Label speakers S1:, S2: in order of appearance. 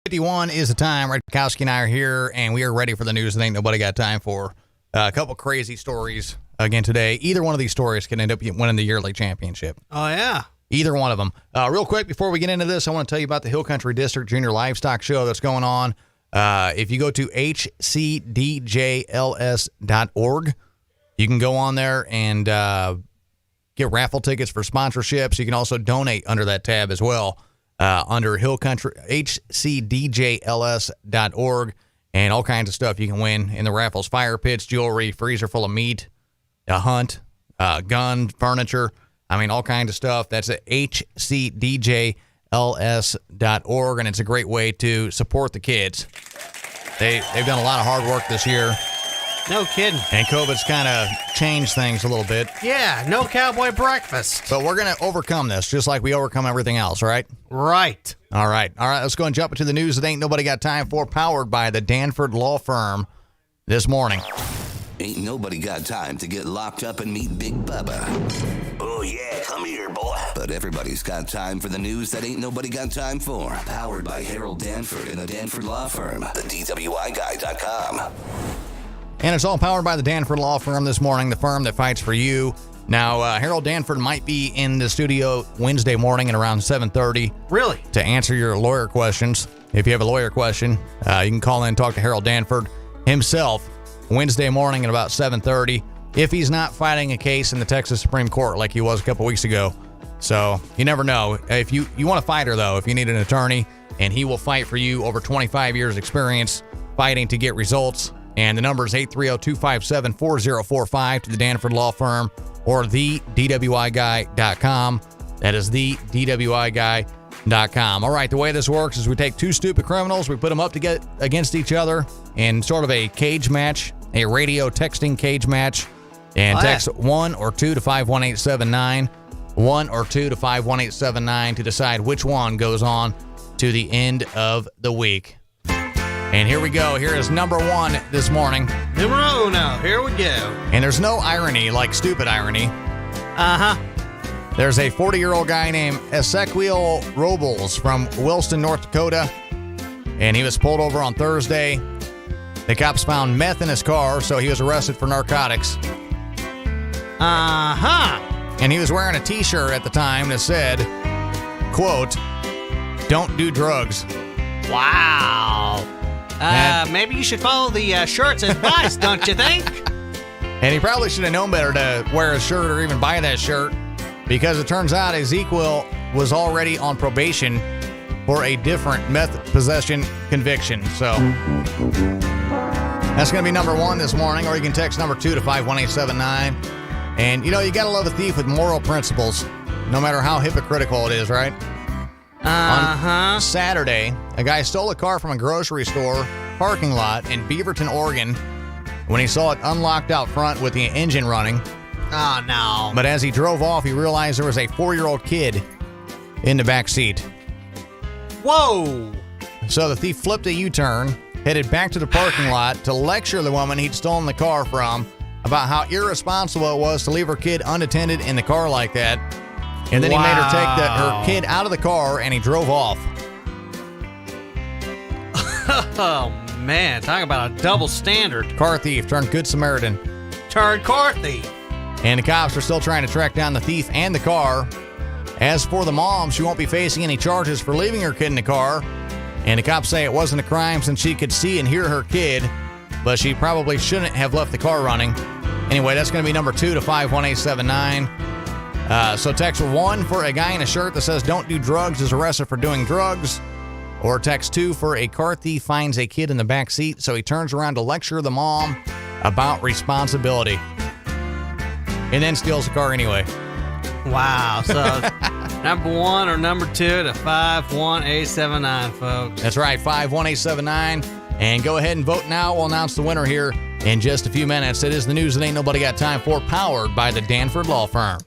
S1: 51 is the time. Radkowski and I are here, and we are ready for the news that ain't nobody got time for. A couple crazy stories again today. Either one of these stories can end up winning the yearly championship.
S2: Oh, yeah.
S1: Either one of them. Real quick, before we get into this, I want to tell you about the Hill Country District Junior Livestock Show that's going on. If you go to hcdjls.org, you can go on there and get raffle tickets for sponsorships. You can also donate under that tab as well. Under Hill Country, hcdjls.org, and all kinds of stuff you can win in the raffles. Fire pits, jewelry, freezer full of meat, a hunt, gun, furniture. I mean, all kinds of stuff. That's at hcdjls.org, and it's a great way to support the kids. They've done a lot of hard work this year.
S2: No kidding.
S1: And COVID's kind of changed things a little bit.
S2: Yeah, no cowboy breakfast.
S1: But we're going to overcome this, just like we overcome everything else, right?
S2: Right.
S1: All right, let's go and jump into the news that ain't nobody got time for, powered by the Danford Law Firm this morning.
S3: Ain't nobody got time to get locked up and meet Big Bubba. Oh, yeah, come here, boy. But everybody's got time for the news that ain't nobody got time for. Powered by Harold Danford and the Danford Law Firm, the DWIGuy.com.
S1: And it's all powered by the Danford Law Firm this morning, the firm that fights for you. Now, Harold Danford might be in the studio Wednesday morning at around 7:30.
S2: Really?
S1: To answer your lawyer questions. If you have a lawyer question, you can call in and talk to Harold Danford himself Wednesday morning at about 7:30, if he's not fighting a case in the Texas Supreme Court like he was a couple weeks ago. So you never know. If you want a fighter, though, if you need an attorney, and he will fight for you, over 25 years experience fighting to get results. And the number is 830-257-4045 to the Danford Law Firm, or thedwiguy.com. That is thedwiguy.com. All right, the way this works is we take two stupid criminals, we put them up to get against each other in sort of a cage match, a radio texting cage match, and text 1 or 2 to 51879, 1 or 2 to 51879 to decide which one goes on to the end of the week. And here we go. Here is number one this morning.
S2: Numero uno. Here we go.
S1: And there's no irony like stupid irony.
S2: Uh-huh.
S1: There's a 40-year-old guy named Ezequiel Robles from Williston, North Dakota. And he was pulled over on Thursday. The cops found meth in his car, so he was arrested for narcotics.
S2: Uh-huh.
S1: And he was wearing a T-shirt at the time that said, quote, "Don't do drugs."
S2: Wow. Maybe you should follow the shirt's advice, don't you think?
S1: And he probably should have known better to wear a shirt or even buy that shirt, because it turns out Ezequiel was already on probation for a different meth possession conviction. So that's going to be number one this morning, or you can text number 2 to 51879. And, you know, you got to love a thief with moral principles, no matter how hypocritical it is, right? On Saturday, a guy stole a car from a grocery store parking lot in Beaverton, Oregon, when he saw it unlocked out front with the engine running.
S2: Oh, no.
S1: But as he drove off, he realized there was a 4-year-old kid in the back seat.
S2: Whoa.
S1: So the thief flipped a U-turn, headed back to the parking lot to lecture the woman he'd stolen the car from about how irresponsible it was to leave her kid unattended in the car like that. And then he made her take her kid out of the car, and he drove off.
S2: Oh, man. Talk about a double standard.
S1: Car thief turned Good Samaritan.
S2: Turned car thief.
S1: And the cops are still trying to track down the thief and the car. As for the mom, she won't be facing any charges for leaving her kid in the car. And the cops say it wasn't a crime since she could see and hear her kid, but she probably shouldn't have left the car running. Anyway, that's going to be number 2 to 51879. So text 1 for a guy in a shirt that says "Don't do drugs" is arrested for doing drugs. Or text 2 for a car thief finds a kid in the back seat, so he turns around to lecture the mom about responsibility. And then steals the car anyway.
S2: Wow. So number 1 or number 2 to 51879, folks.
S1: That's right, 51879. And go ahead and vote now. We'll announce the winner here in just a few minutes. It is the news that ain't nobody got time for, powered by the Danford Law Firm.